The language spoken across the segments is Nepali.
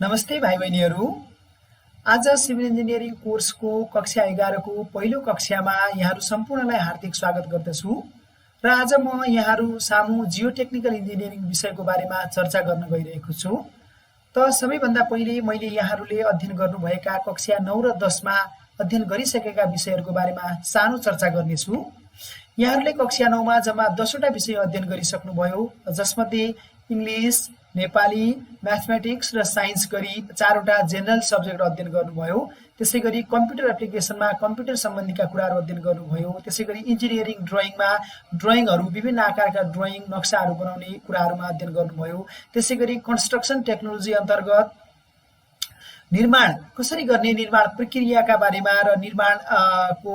नमस्ते भाइ बहिनीहरू। आज सिभिल इन्जिनियरिङ कोर्सको कक्षा 11 को पहिलो कक्षामा यहाँहरू सम्पूर्णलाई हार्दिक स्वागत गर्दछु र आज म यहाँहरू सामु जियोटेक्निकल इन्जिनियरिङ विषयको बारेमा चर्चा गर्न गइरहेको छु। त सबैभन्दा पहिले मैले यहाँहरूले अध्ययन गर्नुभएका कक्षा 9 र 10 मा अध्ययन गरिसकेका विषयहरूको बारेमा सानो चर्चा गर्नेछु। यहाँहरूले कक्षा 9 मा जम्मा 10 वटा विषय अध्ययन गरिसक्नुभयो, जसमध्ये इङ्ग्लिश, नेपाली, म्याथमेटिक्स र साइन्स गरी 4 वटा जेनरल सब्जेक्ट अध्ययन गर्नुभयो। त्यसैगरी कम्प्युटर एप्लिकेसनमा कम्प्युटर सम्बन्धीका कुराहरू अध्ययन गर्नुभयो। त्यसैगरी इन्जिनियरिङ ड्रइङमा ड्रइङहरू विभिन्न आकारका ड्रइङ नक्साहरू बनाउने कुराहरूमा अध्ययन गर्नुभयो। त्यसैगरी कन्स्ट्रक्सन टेक्नोलोजी अन्तर्गत निर्माण कसरी गर्ने, निर्माण प्रक्रियाका बारेमा र निर्माणको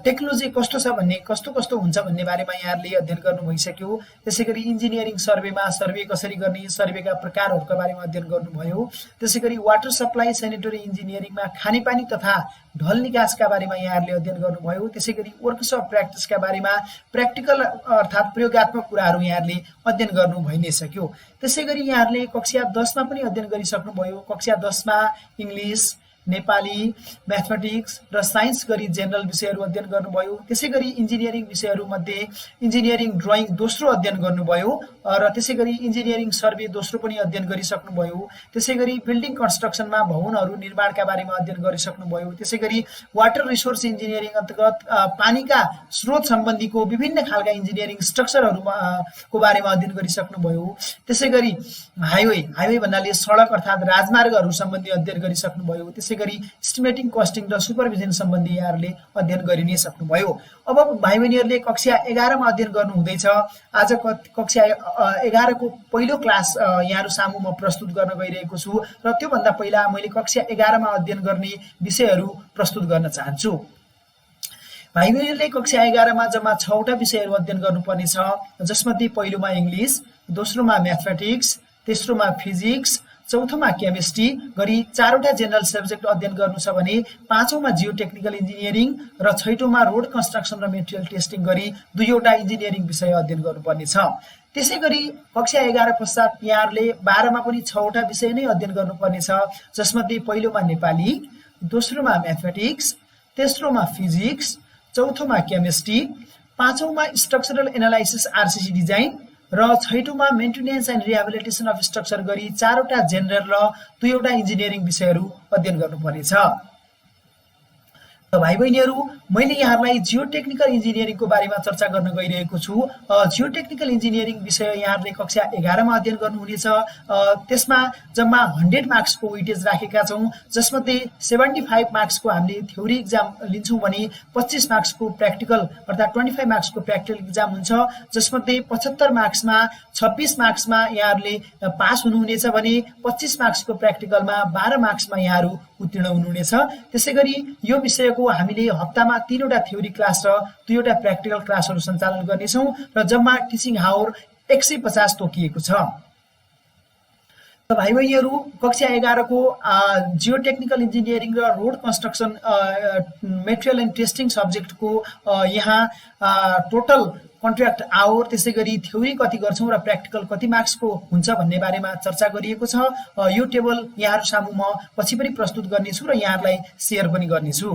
टेक्नोलोजी कस्तो छ भन्ने, कस्तो हुन्छ भन्ने बारेमा यहाँहरूले अध्ययन गर्नु भइसक्यो। त्यसैगरी इन्जिनियरिङ सर्वेमा सर्वे कसरी गर्ने, सर्वेका प्रकारहरूका बारेमा अध्ययन गर्नुभयो। त्यसैगरी वाटर सप्लाई सेनिटरी इन्जिनियरिङमा खानेपानी तथा ढल निकासका बारेमा यहाँहरूले अध्ययन गर्नुभयो। त्यसैगरी वर्कसप प्र्याक्टिसका बारेमा प्र्याक्टिकल अर्थात् प्रयोगात्मक कुराहरू यहाँहरूले अध्ययन गर्नु भइ नै सक्यो। त्यसैगरी यहाँहरूले कक्षा 10 मा पनि अध्ययन गरिसक्नुभयो। कक्षा 10 मा इङ्ग्लिस, नेपाली, म्याथमेटिक्स र साइन्स गरी जेनरल विषयहरू अध्ययन गर्नुभयो। त्यसैगरी इन्जिनियरिङ विषयहरूमध्ये इन्जिनियरिङ ड्रइङ दोस्रो अध्ययन गर्नुभयो र त्यसैगरी इन्जिनियरिङ सर्वे दोस्रो पनि अध्ययन गरिसक्नुभयो। त्यसैगरी बिल्डिङ कन्स्ट्रक्सनमा भवनहरू निर्माणका बारेमा अध्ययन गरिसक्नुभयो। त्यसैगरी वाटर रिसोर्स इन्जिनियरिङ अन्तर्गत पानीका स्रोत सम्बन्धीको विभिन्न खालका इन्जिनियरिङ स्ट्रक्चरहरूको बारेमा अध्ययन गरिसक्नुभयो। त्यसैगरी हाइवे भन्नाले सडक अर्थात् राजमार्गहरू सम्बन्धी अध्ययन गरिसक्नुभयो। त्यसैगरी एस्टिमेटिङ, कस्टिङ र सुपरभिजन सम्बन्धी यहाँहरूले अध्ययन गरि नै सक्नुभयो। अब भाइ बहिनीहरूले कक्षा 11 मा अध्ययन गर्नु हुँदैछ। आज कक्षा 11 को पहिलो क्लास यहाँहरू सामु म प्रस्तुत गर्न गइरहेको छु र त्योभन्दा पहिला मैले कक्षा 11 मा अध्ययन गर्ने विषयहरू प्रस्तुत गर्न चाहन्छु। भाइ बहिनीहरूले कक्षा 11 मा जम्मा 6 वटा विषयहरू अध्ययन गर्नुपर्ने छ, जसमध्ये पहिलोमा इङ्ग्लिस, दोस्रोमा म्याथमेटिक्स, तेस्रोमा फिजिक्स, चौथोमा केमिस्ट्री गरी 4 वटा जेनरल सब्जेक्ट अध्ययन गर्नु छ भने पाँचौंमा जियोटेक्निकल इन्जिनियरिङ र छैटौंमा रोड कन्स्ट्रक्सन र मेटेरियल टेस्टिङ गरी 2 वटा इन्जिनियरिङ विषय अध्ययन गर्नुपर्ने छ। त्यसैगरी कक्षा 11 पश्चात यहाँहरूले 12 मा पनि 6 वटा विषय नै अध्ययन गर्नुपर्ने छ, जसमध्ये पहिलोमा नेपाली, दोस्रोमा म्याथमेटिक्स, तेस्रोमा फिजिक्स, चौथोमा केमिस्ट्री, पाँचौंमा स्ट्रक्चरल एनालाइसिस आरसिसी डिजाइन र छैटौंमा maintenance and rehabilitation of structure गरी 4 वटा जेनरल र 2 वटा इन्जिनियरिङ विषयहरू अध्ययन गर्नुपर्नेछ। भाइ बहिनीहरू, मैले यहाँहरूलाई जियोटेक्निकल इन्जिनियरिङको बारेमा चर्चा गर्न गइरहेको छु। जियोटेक्निकल इन्जिनियरिङ विषय यहाँहरूले कक्षा 11 मा अध्ययन गर्नुहुनेछ। त्यसमा जम्मा 100 मार्क्सको वेटेज राखेका छौँ, जसमध्ये 75 मार्क्सको हामीले थ्योरी इक्जाम लिन्छौँ भने 25 मार्क्सको प्र्याक्टिकल अर्थात् 25 मार्क्सको प्र्याक्टिकल इक्जाम हुन्छ, जसमध्ये 75 मार्क्समा 26 मार्क्समा यहाँहरूले पास हुनुहुनेछ भने 25 मार्क्सको प्र्याक्टिकलमा 12 मार्क्समा यहाँहरू उत्तीर्ण हुनुहुनेछ। त्यसैगरी यो विषयको हामीले हप्तामा 3 वटा थ्योरी क्लास र 2 वटा प्र्याक्टिकल क्लासहरू सञ्चालन गर्नेछौँ र जम्मा टिचिङ आवर 150 तोकिएको छ। भाइ बहिनीहरू, कक्षा 11 को जियोटेक्निकल इन्जिनियरिङ र road construction material and testing सब्जेक्टको यहाँ टोटल कन्ट्र्याक्ट आवर, त्यसैगरी थ्योरी कति गर्छौँ र प्र्याक्टिकल कति मार्क्सको हुन्छ भन्ने बारेमा चर्चा गरिएको छ। यो टेबल यहाँहरू सामु म पछि पनि प्रस्तुत गर्नेछु र यहाँहरूलाई सेयर पनि गर्नेछु।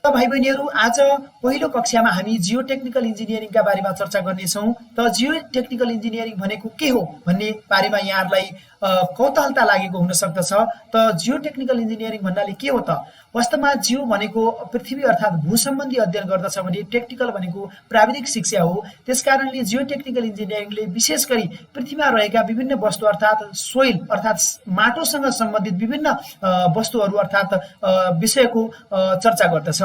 त भाइ बहिनीहरू, आज पहिलो कक्षामा हामी जियोटेक्निकल इन्जिनियरिङका बारेमा चर्चा गर्नेछौँ। त जियोटेक्निकल इन्जिनियरिङ भनेको के हो भन्ने बारेमा यहाँहरूलाई कौतूहलता लागेको हुन सक्दछ। त जियोटेक्निकल इन्जिनियरिङ भन्नाले के हो त? वास्तवमा जियो भनेको पृथ्वी अर्थात् भू सम्बन्धी अध्ययन गर्दछ भने टेक्निकल भनेको प्राविधिक शिक्षा हो। त्यसकारणले जियोटेक्निकल इन्जिनियरिङले विशेष गरी पृथ्वीमा रहेका विभिन्न वस्तु अर्थात् सोइल अर्थात् माटोसँग सम्बन्धित विभिन्न वस्तुहरू अर्थात् विषयको चर्चा गर्दछ।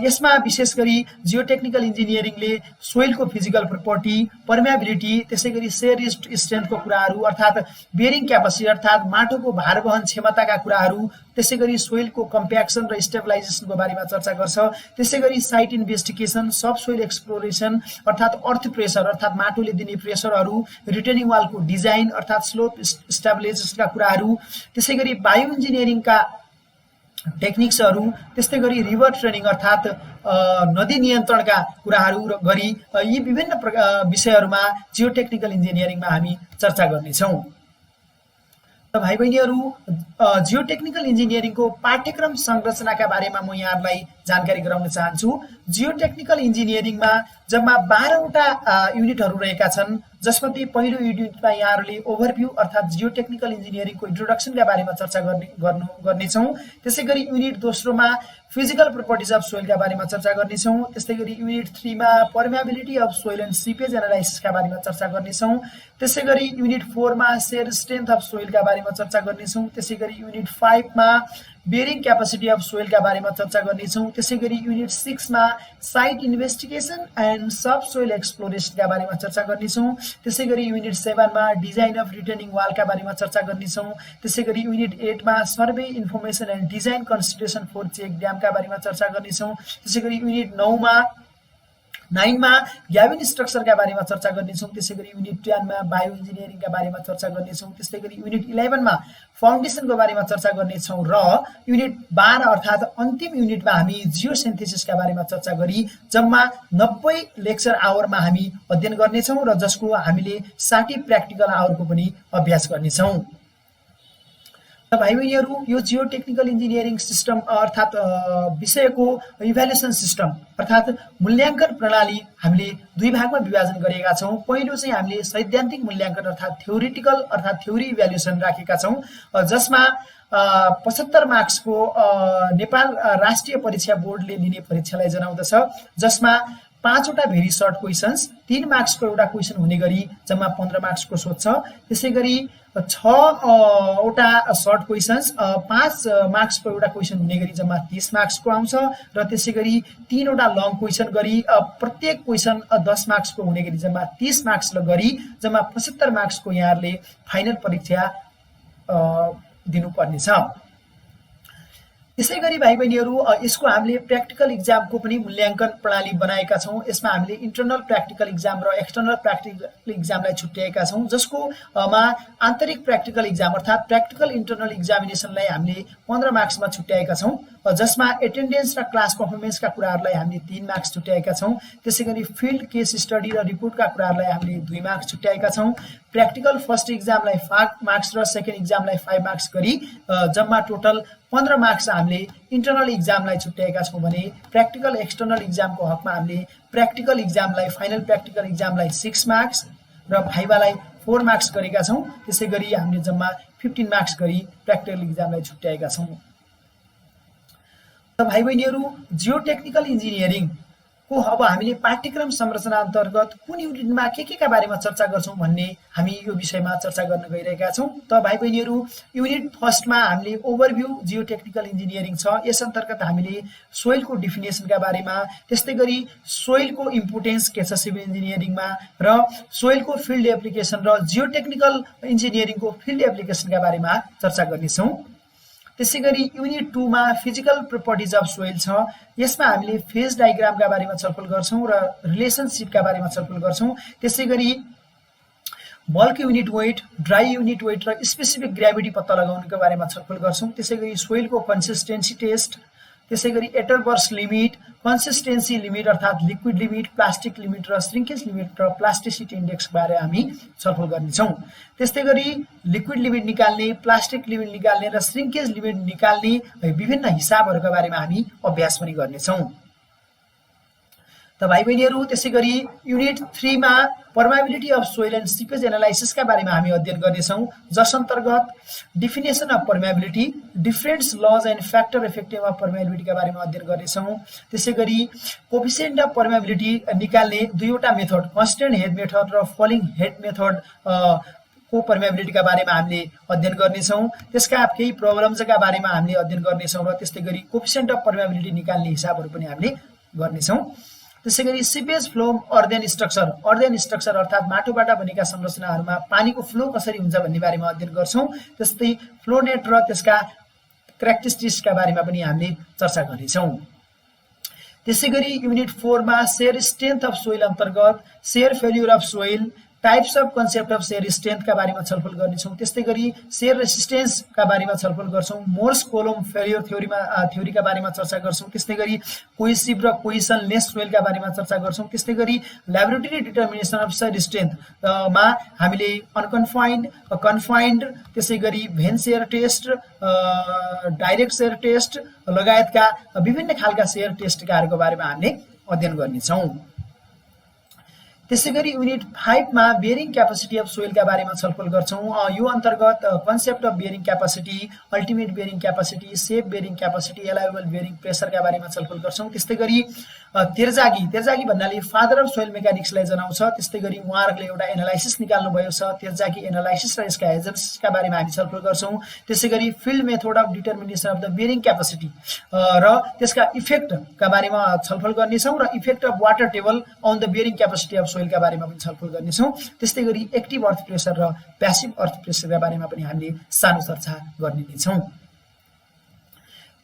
यसमा विशेष गरी जियोटेक्निकल इन्जिनियरिङले सोइलको फिजिकल प्रोपर्टी, पर्मेबिलिटी, त्यसैगरी सेयर स्ट्रेन्थको कुराहरू अर्थात् बेरिङ क्यापासिटी अर्थात् माटोको भार वहन क्षमताका कुराहरू, त्यसैगरी सोइलको कम्प्याक्सन र स्टेबलाइजेसनको बारेमा चर्चा गर्छ। त्यसैगरी साइट इन्भेस्टिगेसन, सब सोइल एक्सप्लोरेसन अर्थात् अर्थ प्रेसर अर्थात् माटोले दिने प्रेसरहरू, रिटेनिङ वालको डिजाइन अर्थात् स्लोप स्टेबलाइजेसनका कुराहरू, त्यसैगरी बायो इन्जिनियरिङका टेक्निक्सहरू, त्यस्तै गरी रिभर ट्रेनिङ अर्थात् नदी नियन्त्रणका कुराहरू गरी यी विभिन्न विषयहरूमा जियोटेक्निकल इन्जिनियरिङमा हामी चर्चा गर्नेछौँ। भाइ बहिनीहरू जियो टेक्निकल इन्जिनियरिङको पाठ्यक्रम संरचनाका बारेमा म यहाँहरूलाई जानकारी गराउन चाहन्छु। जियो टेक्निकल इन्जिनियरिङमा जम्मा 12वटा युनिटहरू रहेका छन्, जसमध्ये पहिलो युनिटमा यहाँहरूले ओभरभ्यू अर्थात् जियो टेक्निकल इन्जिनियरिङको इन्ट्रोडक्सनका बारेमा चर्चा गर्नेछौँ। त्यसै गरी युनिट दोस्रोमा फिजिकल प्रोपर्टिज अफ सोइलका बारेमा चर्चा गर्नेछौँ। त्यस्तै गरी युनिट 3मा permeability of soil and seepage एनालाइसिसका बारेमा चर्चा गर्नेछौँ। त्यसै गरी युनिट 4मा सेयर स्ट्रेन्थ अफ सोइलका बारेमा चर्चा गर्नेछौँ। त्यसै गरी युनिट 5मा बेरिङ क्यापासिटी अफ सोइलका बारेमा चर्चा गर्नेछौँ। त्यसै गरी युनिट 6मा site investigation and subsoil एक्सप्लोरेसनका बारेमा चर्चा गर्नेछौँ। त्यसै गरी युनिट 7मा डिजाइन अफ रिटर्निङ वालका बारेमा चर्चा गर्नेछौँ। त्यसै गरी युनिट 8मा survey information and design consideration for check ड्यामका बारेमा चर्चा गर्नेछौँ। त्यसै गरी युनिट 9मा ग्याबिन स्ट्रक्चरका बारेमा चर्चा गर्नेछौँ। त्यसै गरी युनिट 10मा बायो इन्जिनियरिङका बारेमा चर्चा गर्नेछौँ। त्यस्तै गरी युनिट 11मा फाउन्डेसनको बारेमा चर्चा गर्नेछौँ र युनिट 12 अर्थात् अन्तिम युनिटमा हामी जियो सिन्थेसिसका बारेमा चर्चा गरी जम्मा 90 लेक्चर आवरमा हामी अध्ययन गर्नेछौँ र जसको हामीले 60 प्र्याक्टिकल आवरको पनि अभ्यास गर्नेछौँ। भाइ बहिनीहरू, यो जियो टेक्निकल इन्जिनियरिङ सिस्टम अर्थात् विषयको इभ्यालुएसन सिस्टम अर्थात् मूल्याङ्कन प्रणाली हामीले दुई भागमा विभाजन गरेका छौँ। पहिलो चाहिँ हामीले सैद्धान्तिक मूल्याङ्कन अर्थात् थ्योरिटिकल अर्थात् थ्योरी इभ्यालुएसन राखेका छौँ, जसमा 75 मार्क्सको नेपाल राष्ट्रिय परीक्षा बोर्डले लिने परीक्षालाई जनाउँदछ, जसमा 5वटा भेरी सर्ट क्वेसन्स, 3 मार्क्सको एउटा क्वेसन हुने गरी जम्मा 15 मार्क्सको सोध्छ। त्यसै गरी 6वटा सर्ट क्वेसन्स, 5 मार्क्सको एउटा क्वेसन हुने गरी जम्मा 30 मार्क्सको आउँछ र त्यसै गरी 3वटा लङ क्वेसन गरी प्रत्येक क्वेसन 10 मार्क्सको हुने गरी जम्मा 30 मार्क्स गरी जम्मा 75 मार्क्सको यहाँहरूले फाइनल परीक्षा दिनुपर्नेछ। त्यसै गरी भाइ बहिनीहरू, यसको हामीले प्र्याक्टिकल इक्जामको पनि मूल्याङ्कन प्रणाली बनाएका छौँ। यसमा हामीले इन्टर्नल प्र्याक्टिकल इक्जाम र एक्सटर्नल प्र्याक्टिकल इक्जामलाई छुट्याएका छौँ, जसको आन्तरिक प्र्याक्टिकल इक्जाम अर्थात् प्र्याक्टिकल इन्टर्नल इक्जामिनेसनलाई हामीले 15 मार्क्समा छुट्याएका छौँ, जसमा एटेन्डेन्स र क्लास पर्फर्मेन्सका कुराहरूलाई हामीले 3 मार्क्स छुट्याएका छौँ। त्यसै गरी फिल्ड केस स्टडी र रिपोर्टका कुराहरूलाई हामीले 2 मार्क्स छुट्याएका छौँ। प्र्याक्टिकल फर्स्ट इक्जामलाई 5 मार्क्स र सेकेन्ड इक्जामलाई 5 मार्क्स गरी जम्मा टोटल 15 मार्क्स हामीले इन्टर्नल इक्जामलाई छुट्याएका छौँ भने प्र्याक्टिकल एक्सटर्नल इक्जामको हकमा हामीले प्र्याक्टिकल इक्जामलाई फाइनल प्र्याक्टिकल इक्जामलाई 6 मार्क्स र भाइभालाई 4 मार्क्स गरेका छौँ। त्यसै गरी हामीले जम्मा 15 मार्क्स गरी प्र्याक्टिकल इक्जामलाई छुट्याएका छौँ। भाइ बहिनीहरू, जियो टेक्निकल इन्जिनियरिङको अब हामीले पाठ्यक्रम संरचना अन्तर्गत कुन युनिटमा के बारेमा चर्चा गर्छौँ भन्ने हामी यो विषयमा चर्चा गर्न गइरहेका छौँ। त भाइ बहिनीहरू, युनिट फर्स्टमा हामीले ओभरभ्यू जियो टेक्निकल इन्जिनियरिङ छ। यस अन्तर्गत हामीले सोइलको डिफिनेसनका बारेमा, त्यस्तै गरी सोइलको इम्पोर्टेन्स के छ सिभिल इन्जिनियरिङमा र सोइलको फिल्ड एप्लिकेसन र जियो टेक्निकल इन्जिनियरिङको फिल्ड एप्लिकेसनका बारेमा चर्चा गर्नेछौँ। त्यसै गरी युनिट 2मा फिजिकल प्रोपर्टिज अफ सोइल छ। यसमा हामीले फेज डायग्रामका बारेमा छलफल गर्छौँ र रिलेसनसिपका बारेमा छलफल गर्छौँ। त्यसै गरी bulk unit weight, dry unit weight र स्पेसिफिक ग्राभिटी पत्ता लगाउनुको बारेमा छलफल गर्छौँ। त्यसै गरी सोइलको कन्सिस्टेन्सी टेस्ट, त्यसै गरी एटरबर्स लिमिट, कन्सिस्टेन्सी लिमिट अर्थात् लिक्विड लिमिट, प्लास्टिक लिमिट र श्रिङ्केज लिमिट र प्लास्टिसिटी इन्डेक्स बारे हामी छलफल गर्नेछौँ। त्यस्तै गरी लिक्विड लिमिट निकाल्ने, प्लास्टिक लिमिट निकाल्ने र श्रिङ्केज लिमिट निकाल्ने विभिन्न हिसाबहरूका बारेमा हामी अभ्यास पनि गर्नेछौँ। त भाइ बहिनीहरू, त्यसै गरी युनिट 3मा permeability of soil and seepage एनालाइसिसका बारेमा हामी अध्ययन गर्नेछौँ, जस अन्तर्गत definition of permeability, difference laws and factor effective of पर्मियाबिलिटीका बारेमा अध्ययन गर्नेछौँ। त्यसै गरी कोफिसिएन्ट अफ पर्मियाबिलिटी निकाल्ने 2वटा मेथड, कन्स्टेन्ट हेड मेथड र फलिङ हेड मेथड को पर्मियाबिलिटीका बारेमा हामीले अध्ययन गर्नेछौँ। त्यसका केही प्रब्लम्सका बारेमा हामीले अध्ययन गर्नेछौँ र त्यस्तै गरी कोफिसिएन्ट अफ पर्मियाबिलिटी निकाल्ने हिसाबहरू पनि हामीले गर्नेछौँ। त्यसै गरी सिपेज फ्लो अर्देन स्ट्रक्चर अर्थात् माटोबाट बनेका संरचनाहरूमा पानीको फ्लो कसरी हुन्छ भन्ने बारेमा अध्ययन गर्छौँ। त्यस्तै फ्लो नेट र त्यसका क्यारेक्टरिस्टिक्सका बारेमा पनि हामीले चर्चा गर्नेछौँ। त्यसै गरी युनिट 4मा सेयर स्ट्रेन्थ अफ सोइल अन्तर्गत shear failure of soil, types of concept of सेयर स्ट्रेन्थका बारेमा छलफल गर्नेछौँ। त्यस्तै गरी सेयर रेसिस्टेन्सका बारेमा छलफल गर्छौँ। मोर्स कोलम फेलियर थ्योरीका बारेमा चर्चा गर्छौँ। त्यस्तै गरी कोहेसिभ र कोहेसनलेस सोइलका बारेमा चर्चा गर्छौँ। त्यस्तै गरी ल्याबोरेटरी डिटर्मिनेसन अफ सेयर स्ट्रेन्थमा हामीले अनकन्फाइन्ड, कन्फाइन्ड, त्यसै गरी vane shear test, direct shear test लगायतका विभिन्न खालका सेयर टेस्टहरूको बारेमा हामीले अध्ययन गर्नेछौँ। त्यसै गरी युनिट 5 मा बेयरिङ क्यापासिटी अफ सोइलका बारेमा छलफल गर्छौँ। यो अन्तर्गत concept of bearing capacity, ultimate bearing capacity, safe bearing capacity, allowable bearing प्रेसरका बारेमा छलफल गर्छौँ। त्यस्तै गरी तेर्जागी भन्नाले फादर अफ सोइल मेकानिक्सलाई जनाउँछ। त्यस्तै गरी उहाँहरूले एउटा एनालाइसिस निकाल्नु भएको छ, तेर्जागी एनालाइसिस र यसका एजेन्ट्सका बारेमा हामी छलफल गर्छौँ। त्यसै गरी field method of determination of the bearing capacity र त्यसका इफेक्टका बारेमा छलफल गर्नेछौँ र effect of water table on the bearing capacity of सोइलका बारेमा पनि छलफल गर्नेछौँ। त्यस्तै गरी एक्टिभ अर्थ प्रेसर र प्यासिभ अर्थ प्रेसरका बारेमा पनि हामीले सानो चर्चा गर्ने नै छौँ।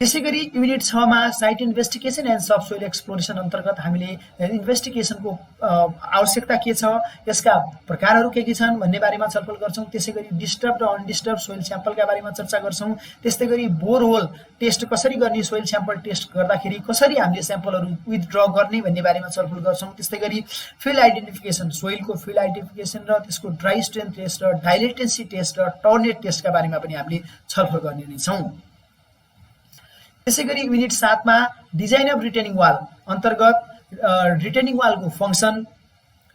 त्यसै गरी युनिट 6 मा site investigation and sub soil exploration अन्तर्गत हामीले इन्भेस्टिगेसनको आवश्यकता के छ, यसका प्रकारहरू के छन् भन्ने बारेमा छलफल गर्छौँ। त्यसै गरी डिस्टर्ब र अनडिस्टर्ब सोइल स्याम्पलका बारेमा चर्चा गर्छौँ। त्यस्तै गरी बोरहोल टेस्ट कसरी गर्ने, सोइल स्याम्पल टेस्ट गर्दाखेरि कसरी हामीले स्याम्पलहरू विथड्र गर्ने भन्ने बारेमा छलफल गर्छौँ। त्यस्तै गरी फिल्ड आइडेन्टिफिकेसन, सोइलको फिल्ड आइडेन्टिफिकेसन र त्यसको ड्राई स्ट्रेन्थ टेस्ट र डाइलेटेन्सी टेस्ट र टर्नेट टेस्टका बारेमा पनि हामीले छलफल गर्ने नै छौँ। त्यसै गरी युनिट 7 मा डिजाइन अफ रिटेनिङ वाल अन्तर्गत रिटेनिङ वालको फङ्सन,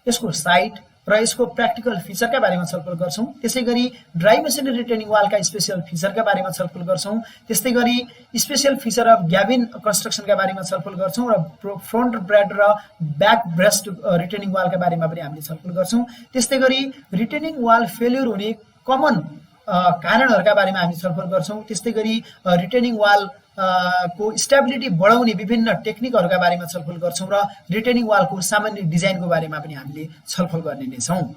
यसको साइट र यसको प्र्याक्टिकल फिचरका बारेमा छलफल गर्छौँ। त्यसै गरी ड्राई मेसिनरी रिटेनिङ वालका स्पेसियल फिचरका बारेमा छलफल गर्छौँ। त्यस्तै गरी स्पेसियल फिचर अफ ग्याबिन कन्स्ट्रक्सनका बारेमा छलफल गर्छौँ र फ्रन्ट ब्रेड र ब्याक ब्रेस्ट रिटेनिङ वालका बारेमा पनि हामीले छलफल गर्छौँ। त्यस्तै गरी रिटेनिङ वाल फेल्युर हुने कमन कारणहरूका बारेमा हामी छलफल गर्छौँ। त्यस्तै गरी रिटेनिङ वाल को स्टेबिलिटी बढाउने विभिन्न टेक्निकहरूका बारेमा छलफल गर्छौँ र रिटेनिङ वालको सामान्य डिजाइनको बारेमा पनि हामीले छलफल गर्ने नै छौँ।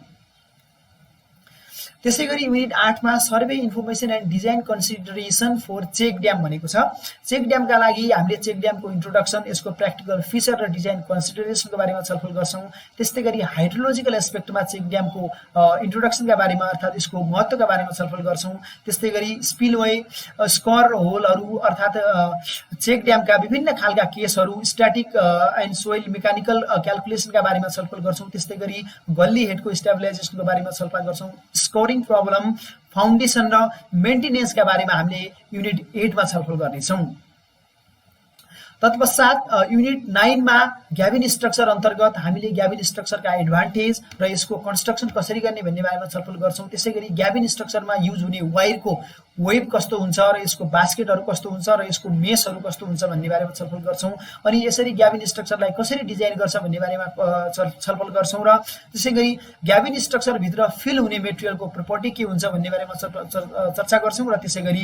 त्यसै गरी युनिट 8 मा survey information and design consideration for check dam भनेको छ। चेक ड्यामका लागि हामीले चेक ड्यामको इन्ट्रोडक्सन, यसको प्र्याक्टिकल फिचर र डिजाइन कन्सिडरेसनको बारेमा छलफल गर्छौँ। त्यस्तै गरी हाइड्रोलोजिकल एस्पेक्टमा चेक ड्यामको इन्ट्रोडक्सनका बारेमा अर्थात् यसको महत्त्वका बारेमा छलफल गर्छौँ। त्यस्तै गरी स्पिलवे, स्कर होलहरू अर्थात् चेक ड्यामका विभिन्न खालका केसहरू, स्ट्याटिक एन्ड सोइल मेकानिकल क्यालकुलेसनका बारेमा छलफल गर्छौँ। त्यस्तै गरी गल्ली हेडको स्टेबलाइजेसनको बारेमा छलफल गर्छौँ। स्कोरिङ प्रब्लम, फाउन्डेसन र मेन्टेनेन्सका बारेमा हामीले युनिट 8 मा छलफल गर्नेछौँ। तत्पश्चात युनिट 9 मा ग्याबिन स्ट्रक्चर अन्तर्गत हामीले ग्याबिन स्ट्रक्चरका एडभान्टेज र यसको कन्स्ट्रक्सन कसरी गर्ने भन्ने बारेमा छलफल गर्छौँ। त्यसै गरी ग्याबिन स्ट्रक्चरमा युज हुने वायरको वेब कस्तो हुन्छ र यसको बास्केटहरू कस्तो हुन्छ र यसको मेसहरू कस्तो हुन्छ भन्ने बारेमा छलफल गर्छौँ। अनि यसरी ग्याबिन स्ट्रक्चरलाई कसरी डिजाइन गर्छ भन्ने बारेमा छलफल गर्छौँ र त्यसै गरी ग्याबिन स्ट्रक्चरभित्र फिल हुने मेटेरियलको प्रपर्टी के हुन्छ भन्ने बारेमा चर्चा गर्छौँ र त्यसै गरी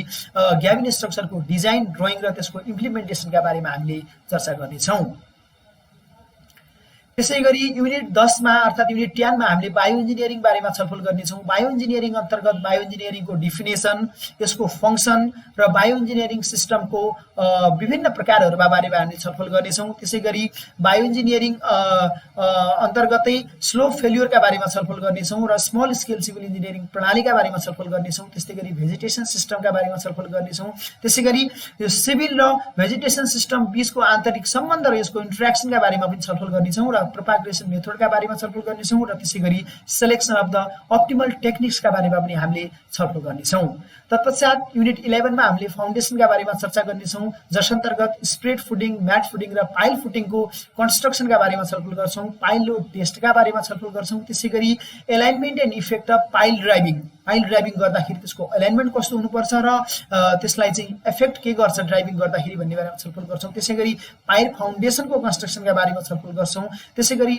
ग्याबिन स्ट्रक्चरको डिजाइन, ड्रइङ र त्यसको इम्प्लिमेन्टेसनका बारेमा हामीले चर्चा गर्नेछौँ। त्यसै गरी युनिट 10 मा अर्थात् युनिट 10 मा हामीले बायो इन्जिनियरिङ बारेमा छलफल गर्नेछौँ। बायो इन्जिनियरिङ अन्तर्गत बायो इन्जिनियरिङको डिफिनेसन, यसको फङ्सन र बायो इन्जिनियरिङ सिस्टमको विभिन्न प्रकारहरूमा बारेमा हामीले छलफल गर्नेछौँ। त्यसै गरी बायो इन्जिनियरिङ अन्तर्गतै स्लोप फेल्युरका बारेमा छलफल गर्नेछौँ र स्मल स्केल सिभिल इन्जिनियरिङ प्रणालीका बारेमा छलफल गर्नेछौँ। त्यस्तै गरी भेजिटेसन सिस्टमका बारेमा छलफल गर्नेछौँ। त्यसै गरी यो सिभिल र भेजिटेसन सिस्टम बीचको आन्तरिक सम्बन्ध र यसको इन्टरेक्सनका बारेमा पनि छलफल गर्नेछौँ र प्रोपागेसन मेथडका बारेमा छलफल गर्नेछौँ र त्यसै गरी सेलेक्सन अफ द अप्टिमल टेक्निक्सका बारेमा पनि हामीले छलफल गर्नेछौँ। तत्पश्चात युनिट 11 मा हामीले फाउन्डेसनका बारेमा चर्चा गर्नेछौँ, जस अन्तर्गत स्प्रेड फुटिङ, म्याट फुटिङ र पाइल फुटिङको कन्स्ट्रक्सनका बारेमा छलफल गर्छौँ। पाइल लोड टेस्टका बारेमा छलफल गर्छौँ। त्यसै गरी alignment and effect of pile driving गर्दाखेरि त्यसको एलाइनमेन्ट कस्तो हुनुपर्छ र त्यसलाई चाहिँ इफेक्ट के गर्छ ड्राइभिङ गर्दाखेरि भन्ने बारेमा छलफल गर्छौँ। त्यसै गरी पाइल फाउन्डेसनको कन्स्ट्रक्सनका बारेमा छलफल गर्छौँ। त्यसै गरी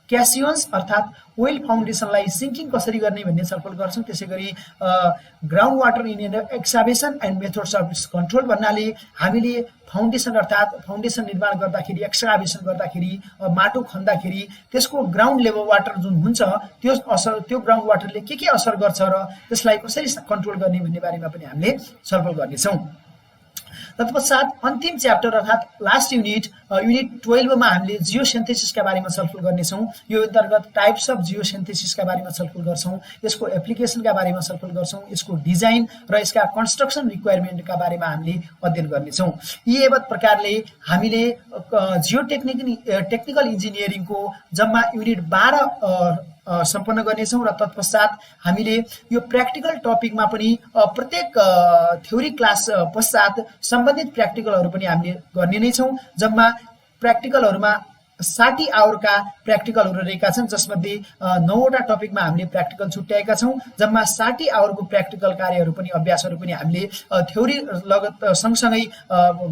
क्यासियोन्स अर्थात् ओइल फाउन्डेसनलाई सिङ्किङ कसरी गर्ने भन्ने छलफल गर्छौँ। त्यसै गरी ground water in excavation and methods of control भन्नाले हामीले फाउन्डेसन अर्थात् फाउन्डेसन निर्माण गर्दाखेरि, एक्सकाभेसन गर्दाखेरि, माटो खन्दाखेरि त्यसको ग्राउन्ड लेभल वाटर जुन हुन्छ त्यो ग्राउन्ड वाटरले के असर गर्छ र त्यसलाई कसरी कन्ट्रोल गर्ने भन्ने बारेमा पनि हामीले छलफल गर्नेछौँ। तत्पश्चात अन्तिम च्याप्टर अर्थात् लास्ट युनिट युनिट 12 मा हामीले जियोसिन्थेसिसका बारेमा छलफल गर्नेछौँ। यो अन्तर्गत टाइप्स अफ जियोसिन्थेसिसका बारेमा छलफल गर्छौँ, यसको एप्लिकेसनका बारेमा छलफल गर्छौँ, यसको डिजाइन र यसका कन्स्ट्रक्सन रिक्वायरमेन्टका बारेमा हामीले अध्ययन गर्नेछौँ। यी एवत प्रकारले हामीले टेक्निकल इन्जिनियरिङको जम्मा युनिट 12 सम्पन्न गर्नेछौँ र तत्पश्चात हामीले यो प्र्याक्टिकल टपिकमा पनि प्रत्येक थ्योरी क्लास पश्चात सम्बन्धित प्र्याक्टिकलहरू पनि हामीले गर्ने नै छौँ। जम्मा प्र्याक्टिकलहरूमा 60 आवरका प्र्याक्टिकलहरू रहेका छन्, जसमध्ये 9वटा टपिकमा हामीले प्र्याक्टिकल छुट्याएका छौँ। जम्मा 60 आवरको प्र्याक्टिकल कार्यहरू पनि अभ्यासहरू पनि हामीले थ्योरी लगत सँगसँगै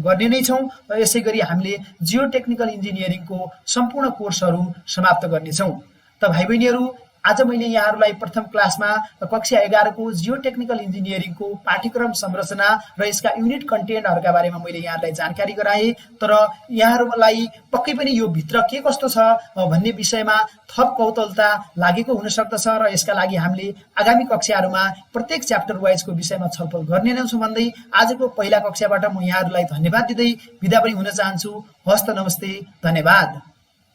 गर्ने नै छौँ। यसै गरी हामीले जियो टेक्निकल इन्जिनियरिङको सम्पूर्ण कोर्सहरू समाप्त गर्नेछौँ। त भाइ बहिनीहरू, आज मैले यहाँहरूलाई प्रथम क्लासमा कक्षा 11 को जियो टेक्निकल इन्जिनियरिङको पाठ्यक्रम संरचना र यसका युनिट कन्टेन्टहरूका बारेमा मैले यहाँहरूलाई जानकारी गराएँ। तर यहाँहरूलाई पक्कै पनि यो भित्र के कस्तो छ भन्ने विषयमा थप कौतूहलता लागेको हुन सक्दछ र यसका लागि हामीले आगामी कक्षाहरूमा प्रत्येक च्याप्टर वाइजको विषयमा छलफल गर्ने नै छौँ भन्दै आजको पहिला कक्षाबाट म यहाँहरूलाई धन्यवाद दिँदै बिदा पनि हुन चाहन्छु। हस्त नमस्ते, धन्यवाद।